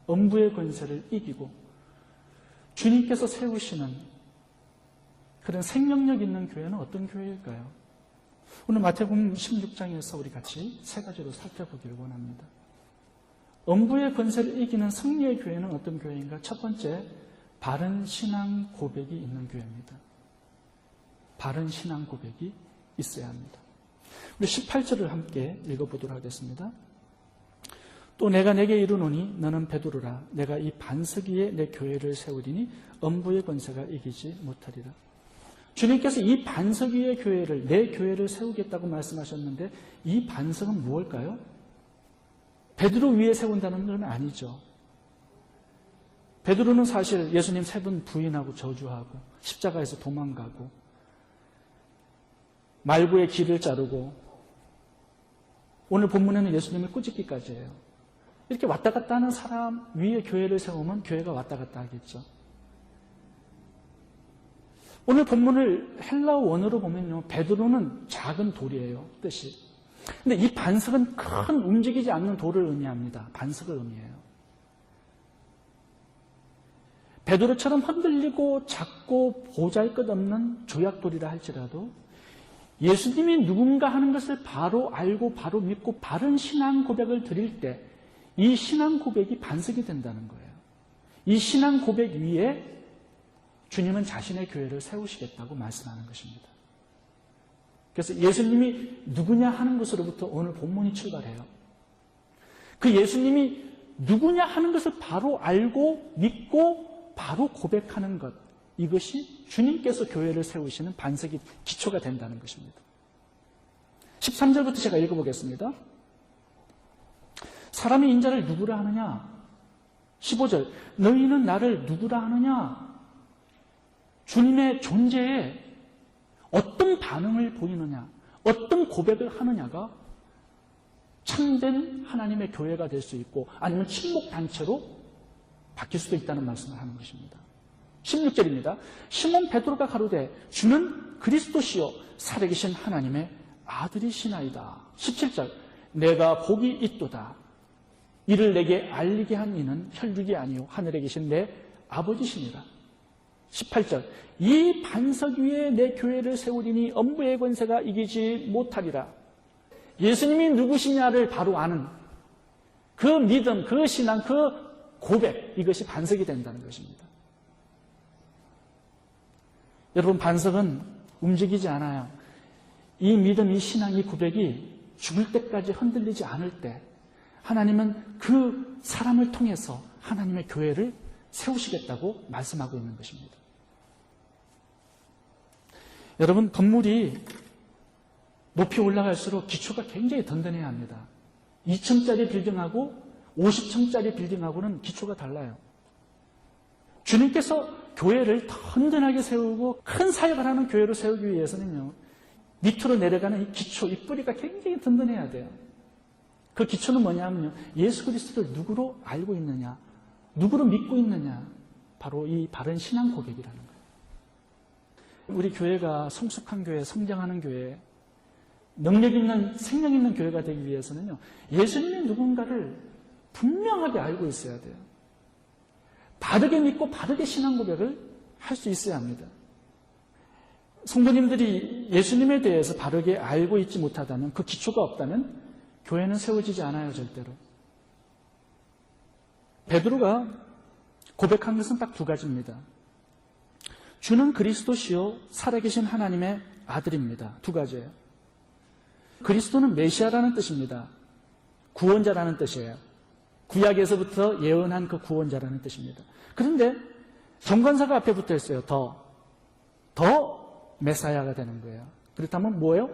음부의 권세를 이기고 주님께서 세우시는 그런 생명력 있는 교회는 어떤 교회일까요? 오늘 마태복음 16장에서 우리 같이 세 가지로 살펴보기를 원합니다. 음부의 권세를 이기는 승리의 교회는 어떤 교회인가? 첫 번째, 바른 신앙 고백이 있는 교회입니다. 바른 신앙 고백이 있어야 합니다. 우리 18절을 함께 읽어보도록 하겠습니다. 또 내가 내게 이르노니 너는 베드로라. 내가 이 반석 위에 내 교회를 세우리니 음부의 권세가 이기지 못하리라. 주님께서 이 반석 위의 교회를, 내 교회를 세우겠다고 말씀하셨는데 이 반석은 무엇일까요? 베드로 위에 세운다는 건 아니죠. 베드로는 사실 예수님 세 번 부인하고 저주하고 십자가에서 도망가고 말구의 길을 자르고 오늘 본문에는 예수님을 꾸짖기까지 해요. 이렇게 왔다 갔다 하는 사람 위에 교회를 세우면 교회가 왔다 갔다 하겠죠. 오늘 본문을 헬라어 원어로 보면요, 베드로는 작은 돌이에요, 뜻이. 근데 이 반석은 큰 움직이지 않는 돌을 의미합니다. 반석을 의미해요. 베드로처럼 흔들리고 작고 보잘것없는 조약돌이라 할지라도 예수님이 누군가 하는 것을 바로 알고 바로 믿고 바른 신앙 고백을 드릴 때 이 신앙 고백이 반석이 된다는 거예요. 이 신앙 고백 위에 주님은 자신의 교회를 세우시겠다고 말씀하는 것입니다. 그래서 예수님이 누구냐 하는 것으로부터 오늘 본문이 출발해요. 그 예수님이 누구냐 하는 것을 바로 알고 믿고 바로 고백하는 것, 이것이 주님께서 교회를 세우시는 반석이 기초가 된다는 것입니다. 13절부터 제가 읽어보겠습니다. 사람이 인자를 누구라 하느냐? 15절, 너희는 나를 누구라 하느냐? 주님의 존재에 어떤 반응을 보이느냐, 어떤 고백을 하느냐가 참된 하나님의 교회가 될 수 있고 아니면 친목단체로 바뀔 수도 있다는 말씀을 하는 것입니다. 16절입니다. 시몬 베드로가 가로되 주는 그리스도시요 살아계신 하나님의 아들이시나이다. 17절, 내가 복이 있도다. 이를 내게 알리게 한 이는 혈육이 아니요 하늘에 계신 내 아버지시니라. 18절, 이 반석 위에 내 교회를 세우리니 음부의 권세가 이기지 못하리라. 예수님이 누구시냐를 바로 아는 그 믿음, 그 신앙, 그 고백, 이것이 반석이 된다는 것입니다. 여러분, 반석은 움직이지 않아요. 이 믿음, 이 신앙, 이 고백이 죽을 때까지 흔들리지 않을 때 하나님은 그 사람을 통해서 하나님의 교회를 세우시겠다고 말씀하고 있는 것입니다. 여러분, 건물이 높이 올라갈수록 기초가 굉장히 든든해야 합니다. 2층짜리 빌딩하고 50층짜리 빌딩하고는 기초가 달라요. 주님께서 교회를 더 든든하게 세우고 큰 사역을 하는 교회로 세우기 위해서는요, 밑으로 내려가는 이 기초, 이 뿌리가 굉장히 든든해야 돼요. 그 기초는 뭐냐면요, 예수 그리스도를 누구로 알고 있느냐, 누구로 믿고 있느냐, 바로 이 바른 신앙 고백이라는 거예요. 우리 교회가 성숙한 교회, 성장하는 교회, 능력 있는, 생명 있는 교회가 되기 위해서는요, 예수님이 누군가를 분명하게 알고 있어야 돼요. 바르게 믿고 바르게 신앙 고백을 할 수 있어야 합니다. 성도님들이 예수님에 대해서 바르게 알고 있지 못하다면, 그 기초가 없다면 교회는 세워지지 않아요, 절대로. 베드로가 고백한 것은 딱 두 가지입니다. 주는 그리스도시요 살아계신 하나님의 아들입니다. 두 가지예요. 그리스도는 메시아라는 뜻입니다. 구원자라는 뜻이에요. 구약에서부터 예언한 그 구원자라는 뜻입니다. 그런데 정관사가 앞에 붙어 있어요. 더 메사야가 되는 거예요. 그렇다면 뭐예요?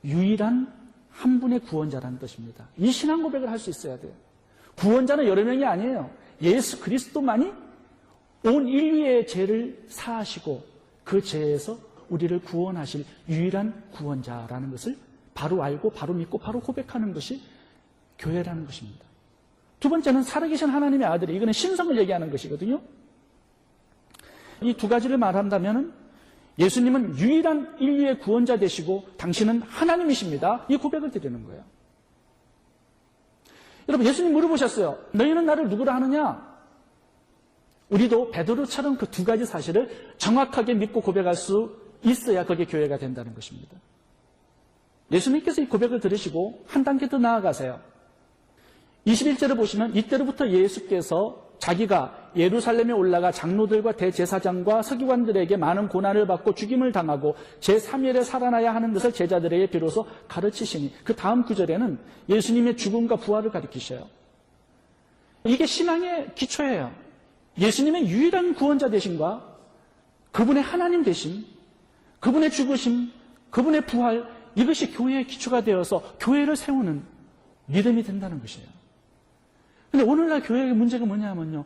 유일한 한 분의 구원자라는 뜻입니다. 이 신앙 고백을 할 수 있어야 돼요. 구원자는 여러 명이 아니에요. 예수 그리스도만이 온 인류의 죄를 사하시고 그 죄에서 우리를 구원하실 유일한 구원자라는 것을 바로 알고 바로 믿고 바로 고백하는 것이 교회라는 것입니다. 두 번째는 살아계신 하나님의 아들이, 이거는 신성을 얘기하는 것이거든요. 이 두 가지를 말한다면 예수님은 유일한 인류의 구원자 되시고 당신은 하나님이십니다. 이 고백을 드리는 거예요. 여러분, 예수님 물어보셨어요. 너희는 나를 누구라 하느냐? 우리도 베드로처럼 그 두 가지 사실을 정확하게 믿고 고백할 수 있어야 그게 교회가 된다는 것입니다. 예수님께서 이 고백을 들으시고 한 단계 더 나아가세요. 21절을 보시면 이때로부터 예수께서 자기가 예루살렘에 올라가 장로들과 대제사장과 서기관들에게 많은 고난을 받고 죽임을 당하고 제3일에 살아나야 하는 것을 제자들에게 비로소 가르치시니, 그 다음 구절에는 예수님의 죽음과 부활을 가리키셔요. 이게 신앙의 기초예요. 예수님의 유일한 구원자 되심과 그분의 하나님 되심, 그분의 죽으심, 그분의 부활, 이것이 교회의 기초가 되어서 교회를 세우는 믿음이 된다는 것이에요. 근데 오늘날 교회의 문제가 뭐냐면요,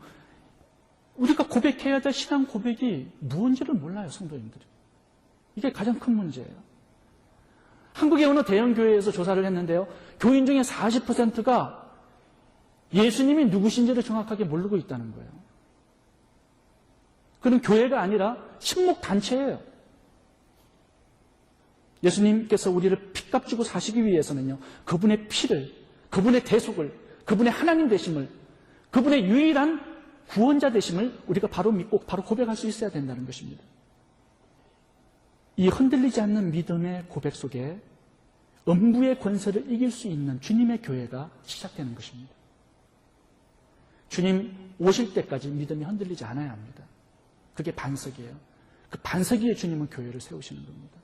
우리가 고백해야 될 신앙 고백이 무언지를 몰라요, 성도님들이. 이게 가장 큰 문제예요. 한국의 어느 대형 교회에서 조사를 했는데요, 교인 중에 40%가 예수님이 누구신지를 정확하게 모르고 있다는 거예요. 그건 교회가 아니라 식목단체예요. 예수님께서 우리를 피값 주고 사시기 위해서는요, 그분의 피를, 그분의 대속을, 그분의 하나님 되심을, 그분의 유일한 구원자 되심을 우리가 바로 믿고 바로 고백할 수 있어야 된다는 것입니다. 이 흔들리지 않는 믿음의 고백 속에 음부의 권세를 이길 수 있는 주님의 교회가 시작되는 것입니다. 주님 오실 때까지 믿음이 흔들리지 않아야 합니다. 그게 반석이에요. 그 반석 위에 주님은 교회를 세우시는 겁니다.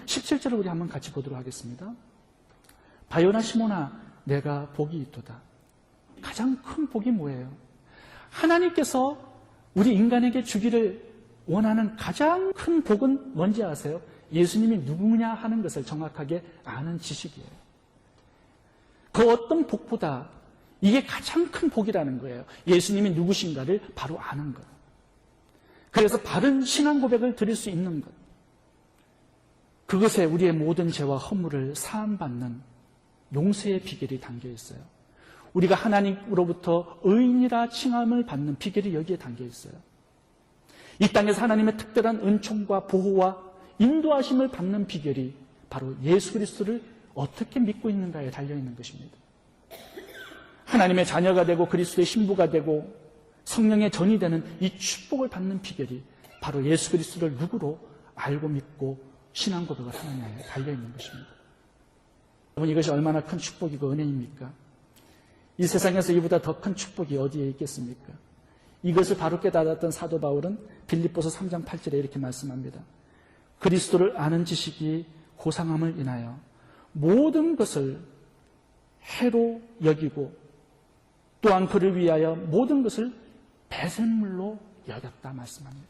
17절을 우리 한번 같이 보도록 하겠습니다. 바요나 시몬아, 내가 복이 있도다. 가장 큰 복이 뭐예요? 하나님께서 우리 인간에게 주기를 원하는 가장 큰 복은 뭔지 아세요? 예수님이 누구냐 하는 것을 정확하게 아는 지식이에요. 그 어떤 복보다 이게 가장 큰 복이라는 거예요. 예수님이 누구신가를 바로 아는 것. 그래서 바른 신앙 고백을 드릴 수 있는 것. 그것에 우리의 모든 죄와 허물을 사함받는 용서의 비결이 담겨 있어요. 우리가 하나님으로부터 의인이라 칭함을 받는 비결이 여기에 담겨 있어요. 이 땅에서 하나님의 특별한 은총과 보호와 인도하심을 받는 비결이 바로 예수 그리스도를 어떻게 믿고 있는가에 달려있는 것입니다. 하나님의 자녀가 되고 그리스도의 신부가 되고 성령의 전이 되는 이 축복을 받는 비결이 바로 예수 그리스도를 누구로 알고 믿고 신앙 고백을 하느냐에 달려있는 것입니다. 여러분, 이것이 얼마나 큰 축복이고 은혜입니까? 이 세상에서 이보다 더 큰 축복이 어디에 있겠습니까? 이것을 바로 깨달았던 사도 바울은 빌립보서 3장 8절에 이렇게 말씀합니다. 그리스도를 아는 지식이 고상함을 인하여 모든 것을 해로 여기고 또한 그를 위하여 모든 것을 배설물로 여겼다 말씀합니다.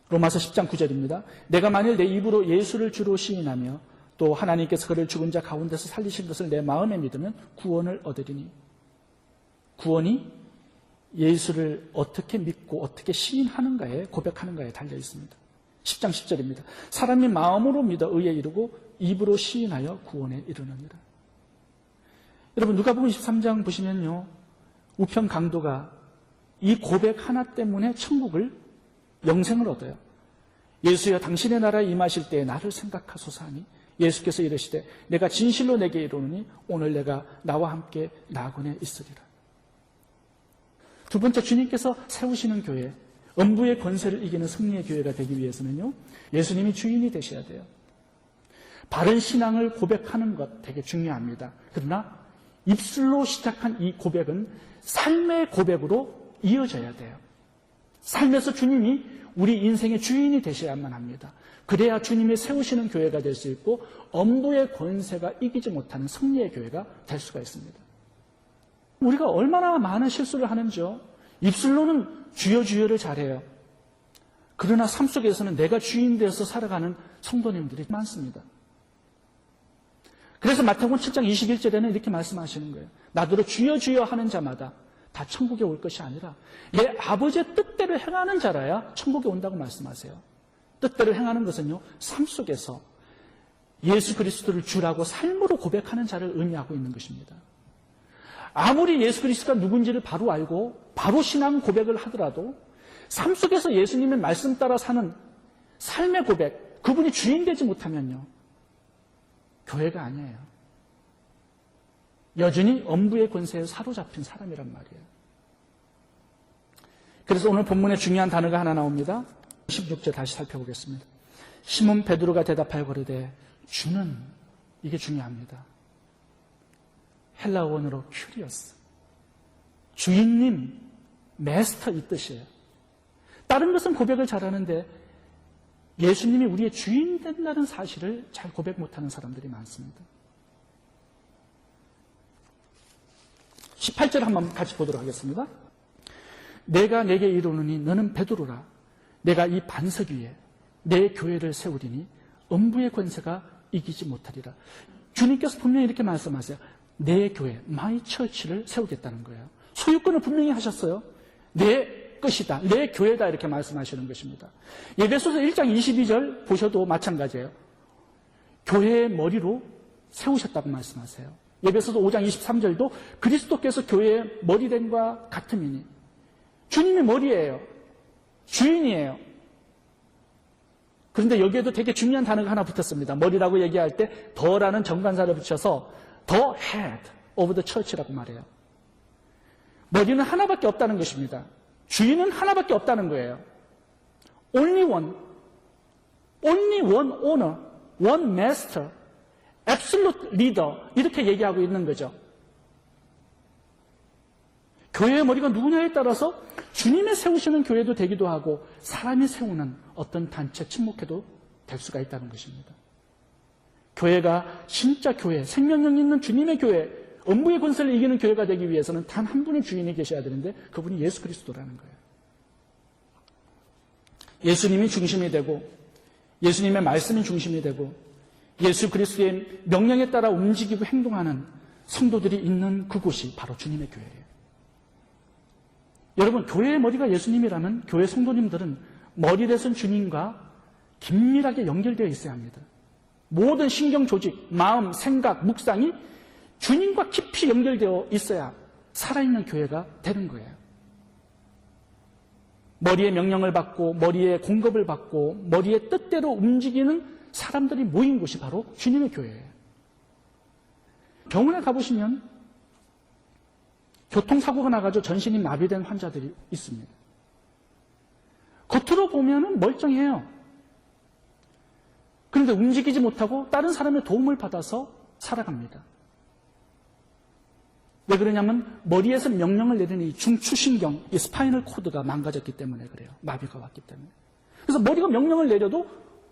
로마서 10장 9절입니다. 내가 만일 내 입으로 예수를 주로 시인하며 또 하나님께서 그를 죽은 자 가운데서 살리신 것을 내 마음에 믿으면 구원을 얻으리니. 구원이 예수를 어떻게 믿고 어떻게 시인하는가에, 고백하는가에 달려 있습니다. 10장 10절입니다. 사람이 마음으로 믿어 의에 이르고 입으로 시인하여 구원에 이르느니라. 여러분, 누가복음 23장 보시면요, 우편 강도가 이 고백 하나 때문에 천국을, 영생을 얻어요. 예수여, 당신의 나라에 임하실 때에 나를 생각하소서 하니 예수께서 이르시되 내가 진실로 내게 이르노니 오늘 내가 나와 함께 낙원에 있으리라. 두 번째, 주님께서 세우시는 교회, 음부의 권세를 이기는 승리의 교회가 되기 위해서는요, 예수님이 주인이 되셔야 돼요. 바른 신앙을 고백하는 것 되게 중요합니다. 그러나 입술로 시작한 이 고백은 삶의 고백으로 이어져야 돼요. 삶에서 주님이 우리 인생의 주인이 되셔야만 합니다. 그래야 주님이 세우시는 교회가 될 수 있고 음부의 권세가 이기지 못하는 승리의 교회가 될 수가 있습니다. 우리가 얼마나 많은 실수를 하는지요. 입술로는 주여 주여를 잘해요. 그러나 삶 속에서는 내가 주인 되어서 살아가는 성도님들이 많습니다. 그래서 마태복음 7장 21절에는 이렇게 말씀하시는 거예요. 나더러 주여 주여 하는 자마다 다 천국에 올 것이 아니라 내 아버지의 뜻대로 행하는 자라야 천국에 온다고 말씀하세요. 뜻대로 행하는 것은요, 삶 속에서 예수 그리스도를 주라고 삶으로 고백하는 자를 의미하고 있는 것입니다. 아무리 예수 그리스도가 누군지를 바로 알고 바로 신앙 고백을 하더라도 삶 속에서 예수님의 말씀 따라 사는 삶의 고백, 그분이 주인 되지 못하면요, 교회가 아니에요. 여전히 음부의 권세에 사로잡힌 사람이란 말이에요. 그래서 오늘 본문에 중요한 단어가 하나 나옵니다. 16절 다시 살펴보겠습니다. 시몬 베드로가 대답하여 거르되 주는, 이게 중요합니다. 헬라어 원어로 큐리어스, 주인님, 마스터 이 뜻이에요. 다른 것은 고백을 잘하는데 예수님이 우리의 주인 된다는 사실을 잘 고백 못하는 사람들이 많습니다. 18절 한번 같이 보도록 하겠습니다. 내가 내게 이르노니 너는 베드로라. 내가 이 반석 위에 내 교회를 세우리니 음부의 권세가 이기지 못하리라. 주님께서 분명히 이렇게 말씀하세요. 내 교회, my church를 세우겠다는 거예요. 소유권을 분명히 하셨어요. 내 것이다, 내 교회다 이렇게 말씀하시는 것입니다. 에베소서 1장 22절 보셔도 마찬가지예요. 교회의 머리로 세우셨다고 말씀하세요. 에베소서 5장 23절도 그리스도께서 교회의 머리됨과 같음이니, 주님이 머리예요. 주인이에요. 그런데 여기에도 되게 중요한 단어가 하나 붙었습니다. 머리라고 얘기할 때 더라는 정관사를 붙여서 the head of the church라고 말해요. 머리는 하나밖에 없다는 것입니다. 주인은 하나밖에 없다는 거예요. Only one owner, one master, absolute leader 이렇게 얘기하고 있는 거죠. 교회의 머리가 누구냐에 따라서 주님이 세우시는 교회도 되기도 하고 사람이 세우는 어떤 단체, 침묵회도 될 수가 있다는 것입니다. 교회가 진짜 교회, 생명력 있는 주님의 교회, 음부의 권세를 이기는 교회가 되기 위해서는 단 한 분의 주인이 계셔야 되는데 그분이 예수 그리스도라는 거예요. 예수님이 중심이 되고 예수님의 말씀이 중심이 되고 예수 그리스도의 명령에 따라 움직이고 행동하는 성도들이 있는 그곳이 바로 주님의 교회예요. 여러분, 교회의 머리가 예수님이라면 교회 성도님들은 머리 대신 주님과 긴밀하게 연결되어 있어야 합니다. 모든 신경 조직, 마음, 생각, 묵상이 주님과 깊이 연결되어 있어야 살아있는 교회가 되는 거예요. 머리의 명령을 받고 머리의 공급을 받고 머리의 뜻대로 움직이는 사람들이 모인 곳이 바로 주님의 교회예요. 병원에 가보시면 교통사고가 나가지고 전신이 마비된 환자들이 있습니다. 겉으로 보면 멀쩡해요. 그런데 움직이지 못하고 다른 사람의 도움을 받아서 살아갑니다. 왜 그러냐면 머리에서 명령을 내리는 이 중추신경, 이 스파이널 코드가 망가졌기 때문에 그래요. 마비가 왔기 때문에. 그래서 머리가 명령을 내려도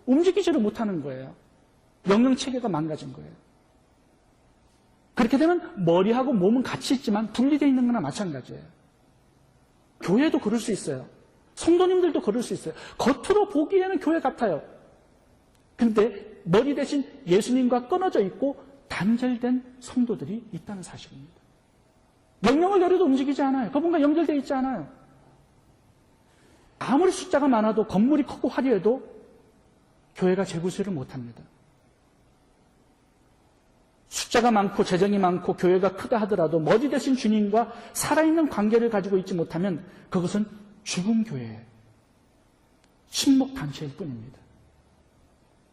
움직이지를 못하는 거예요. 명령 체계가 망가진 거예요. 그렇게 되면 머리하고 몸은 같이 있지만 분리되어 있는 거나 마찬가지예요. 교회도 그럴 수 있어요. 성도님들도 그럴 수 있어요. 겉으로 보기에는 교회 같아요. 그런데 머리 대신 예수님과 끊어져 있고 단절된 성도들이 있다는 사실입니다. 명령을 내려도 움직이지 않아요. 그분과 연결되어 있지 않아요. 아무리 숫자가 많아도 건물이 크고 화려해도 교회가 재구실을 못합니다. 숫자가 많고 재정이 많고 교회가 크다 하더라도 머리 대신 주님과 살아있는 관계를 가지고 있지 못하면 그것은 죽은 교회의 침묵 단체일 뿐입니다.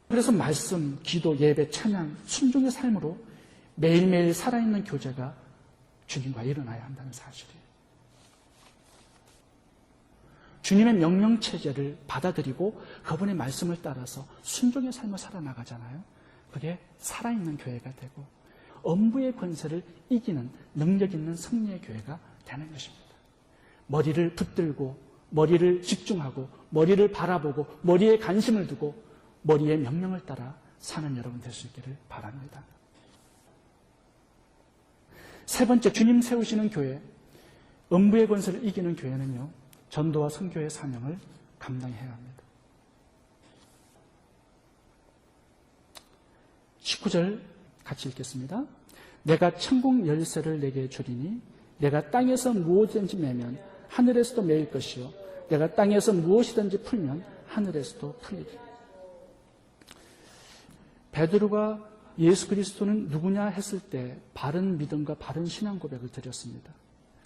그래서 말씀, 기도, 예배, 찬양, 순종의 삶으로 매일매일 살아있는 교제가 주님과 일어나야 한다는 사실이에요. 주님의 명령체제를 받아들이고 그분의 말씀을 따라서 순종의 삶을 살아나가잖아요. 그게 살아있는 교회가 되고 음부의 권세를 이기는 능력 있는 승리의 교회가 되는 것입니다. 머리를 붙들고 머리를 집중하고 머리를 바라보고 머리에 관심을 두고 머리의 명령을 따라 사는 여러분 될 수 있기를 바랍니다. 세 번째, 주님 세우시는 교회, 음부의 권세를 이기는 교회는요, 전도와 선교의 사명을 감당해야 합니다. 19절 같이 읽겠습니다. 내가 천국 열쇠를 내게 주리니 내가 땅에서 무엇이든지 매면 하늘에서도 매일 것이요 내가 땅에서 무엇이든지 풀면 하늘에서도 풀리리. 베드로가 예수 그리스도는 누구냐 했을 때 바른 믿음과 바른 신앙 고백을 드렸습니다.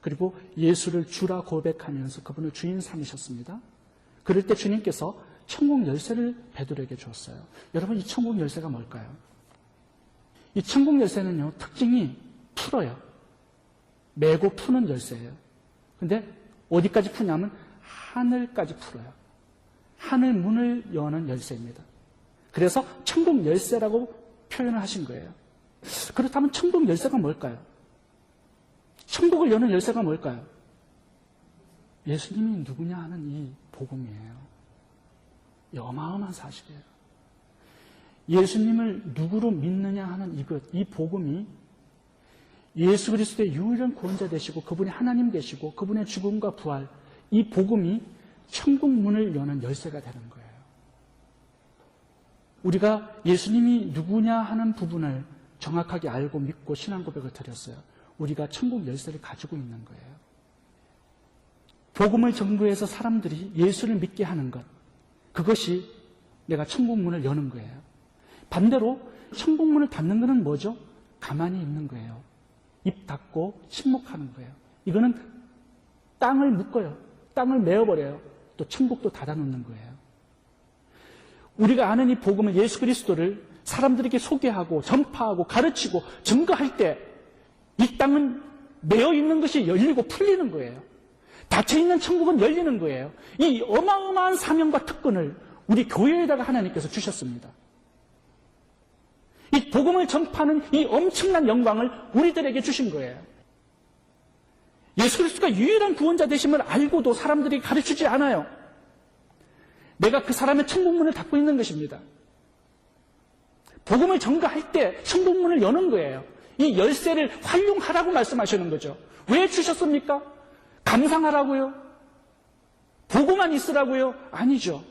그리고 예수를 주라 고백하면서 그분을 주인 삼으셨습니다. 그럴 때 주님께서 천국 열쇠를 베드로에게 주었어요. 여러분, 이 천국 열쇠가 뭘까요? 이 천국 열쇠는요, 특징이 풀어요. 매고 푸는 열쇠예요. 근데 어디까지 푸냐면 하늘까지 풀어요. 하늘 문을 여는 열쇠입니다. 그래서 천국 열쇠라고 표현을 하신 거예요. 그렇다면 천국 열쇠가 뭘까요? 천국을 여는 열쇠가 뭘까요? 예수님이 누구냐 하는 이 복음이에요. 이 어마어마한 사실이에요. 예수님을 누구로 믿느냐 하는 이 복음이 예수 그리스도의 유일한 구원자 되시고 그분이 하나님 되시고 그분의 죽음과 부활, 이 복음이 천국 문을 여는 열쇠가 되는 거예요. 우리가 예수님이 누구냐 하는 부분을 정확하게 알고 믿고 신앙 고백을 드렸어요. 우리가 천국 열쇠를 가지고 있는 거예요. 복음을 전구해서 사람들이 예수를 믿게 하는 것, 그것이 내가 천국 문을 여는 거예요. 반대로 천국 문을 닫는 것은 뭐죠? 가만히 있는 거예요. 입 닫고 침묵하는 거예요. 이거는 땅을 묶어요. 땅을 메어버려요. 또 천국도 닫아놓는 거예요. 우리가 아는 이 복음을, 예수 그리스도를 사람들에게 소개하고 전파하고 가르치고 증거할 때 이 땅은 메어 있는 것이 열리고 풀리는 거예요. 닫혀있는 천국은 열리는 거예요. 이 어마어마한 사명과 특권을 우리 교회에다가 하나님께서 주셨습니다. 이 복음을 전파하는 이 엄청난 영광을 우리들에게 주신 거예요. 예수 그리스도가 유일한 구원자 되심을 알고도 사람들이 가르치지 않아요. 내가 그 사람의 천국문을 닫고 있는 것입니다. 복음을 전가할 때 천국문을 여는 거예요. 이 열쇠를 활용하라고 말씀하시는 거죠. 왜 주셨습니까? 감상하라고요? 보고만 있으라고요? 아니죠.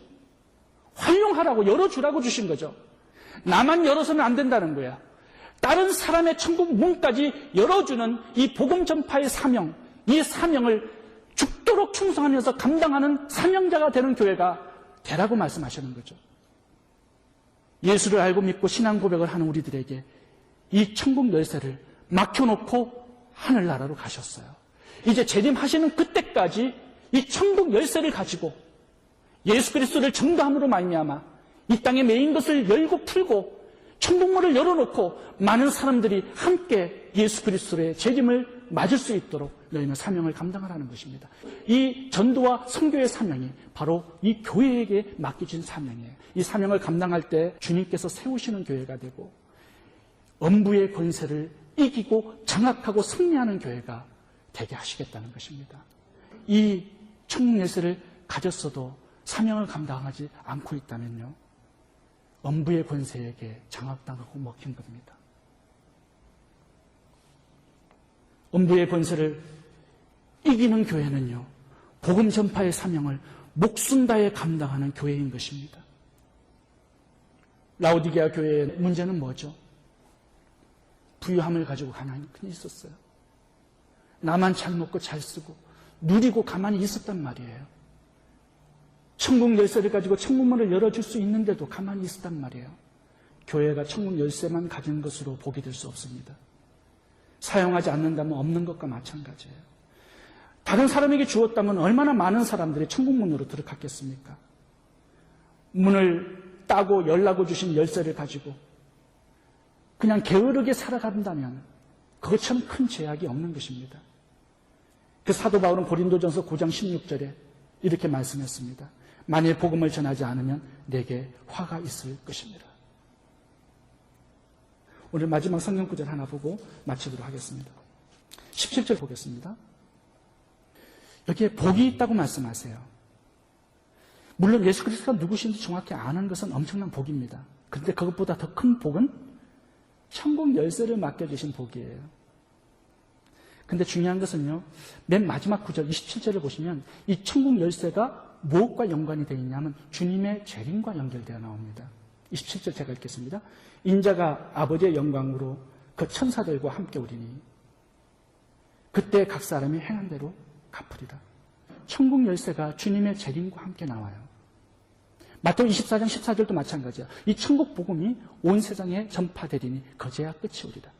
활용하라고, 열어주라고 주신 거죠. 나만 열어서는 안 된다는 거야. 다른 사람의 천국 문까지 열어주는 이 복음 전파의 사명, 이 사명을 죽도록 충성하면서 감당하는 사명자가 되는 교회가 되라고 말씀하시는 거죠. 예수를 알고 믿고 신앙 고백을 하는 우리들에게 이 천국 열쇠를 맡겨놓고 하늘나라로 가셨어요. 이제 재림하시는 그때까지 이 천국 열쇠를 가지고 예수 그리스도를 증거함으로 말미암아 이 땅에 메인 것을 열고 풀고 천국문을 열어놓고 많은 사람들이 함께 예수 그리스도의 재림을 맞을 수 있도록 너희는 사명을 감당하라는 것입니다. 이 전도와 선교의 사명이 바로 이 교회에게 맡겨진 사명이에요. 이 사명을 감당할 때 주님께서 세우시는 교회가 되고 엄부의 권세를 이기고 장악하고 승리하는 교회가 되게 하시겠다는 것입니다. 이 천국 열쇠를 가졌어도 사명을 감당하지 않고 있다면요, 엄부의 권세에게 장악당하고 먹힌 겁니다. 엄부의 권세를 이기는 교회는요, 복음 전파의 사명을 목숨 다해 감당하는 교회인 것입니다. 라오디게아 교회의 문제는 뭐죠? 부유함을 가지고 가만히 있었어요. 나만 잘 먹고 잘 쓰고 누리고 가만히 있었단 말이에요. 천국 열쇠를 가지고 천국문을 열어줄 수 있는데도 가만히 있었단 말이에요. 교회가 천국 열쇠만 가진 것으로 보게 될 수 없습니다. 사용하지 않는다면 없는 것과 마찬가지예요. 다른 사람에게 주었다면 얼마나 많은 사람들이 천국문으로 들어갔겠습니까? 문을 따고 열라고 주신 열쇠를 가지고 그냥 게으르게 살아간다면 그것처럼 큰 죄악이 없는 것입니다. 그 사도 바울은 고린도전서 9장 16절에 이렇게 말씀했습니다. 만일 복음을 전하지 않으면 내게 화가 있을 것입니다. 오늘 마지막 성경 구절 하나 보고 마치도록 하겠습니다. 17절 보겠습니다. 여기에 복이 있다고 말씀하세요. 물론 예수 그리스도가 누구신지 정확히 아는 것은 엄청난 복입니다. 그런데 그것보다 더 큰 복은 천국 열쇠를 맡겨주신 복이에요. 근데 중요한 것은요, 맨 마지막 구절 27절을 보시면 이 천국 열쇠가 무엇과 연관이 되어 있냐면 주님의 재림과 연결되어 나옵니다. 27절 제가 읽겠습니다. 인자가 아버지의 영광으로 그 천사들과 함께 오리니 그때 각 사람이 행한 대로 갚으리라. 천국 열쇠가 주님의 재림과 함께 나와요. 마태복음 24장 14절도 마찬가지야. 이 천국 복음이 온 세상에 전파되리니 거제야 끝이 오리라.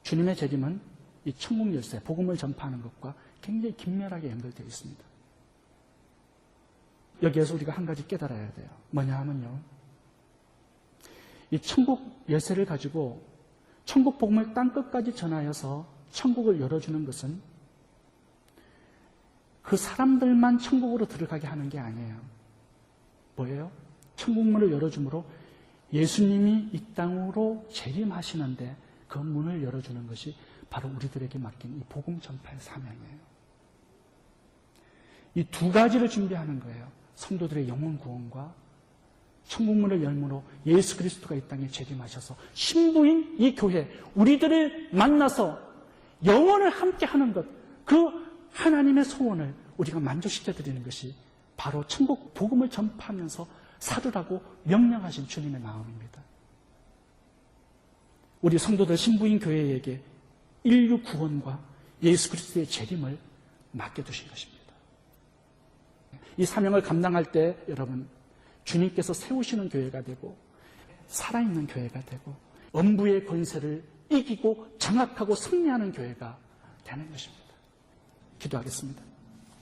주님의 재림은 이 천국 열쇠, 복음을 전파하는 것과 굉장히 긴밀하게 연결되어 있습니다. 여기에서 우리가 한 가지 깨달아야 돼요. 뭐냐 하면요, 이 천국 열쇠를 가지고 천국 복음을 땅끝까지 전하여서 천국을 열어주는 것은 그 그 사람들만 천국으로 들어가게 하는 게 아니에요. 뭐예요? 천국문을 열어줌으로 예수님이 이 땅으로 재림하시는데 그 문을 열어주는 것이 바로 우리들에게 맡긴 이 복음 전파의 사명이에요. 이 두 가지를 준비하는 거예요. 성도들의 영혼 구원과 천국문을 열므로 예수 그리스도가 이 땅에 재림하셔서 신부인 이 교회, 우리들을 만나서 영혼을 함께하는 것, 그 하나님의 소원을 우리가 만족시켜드리는 것이 바로 천국 복음을 전파하면서 살으라고 명령하신 주님의 마음입니다. 우리 성도들 신부인 교회에게 인류 구원과 예수 그리스도의 재림을 맡겨두신 것입니다. 이 사명을 감당할 때 여러분, 주님께서 세우시는 교회가 되고 살아있는 교회가 되고 음부의 권세를 이기고 장악하고 승리하는 교회가 되는 것입니다. 기도하겠습니다.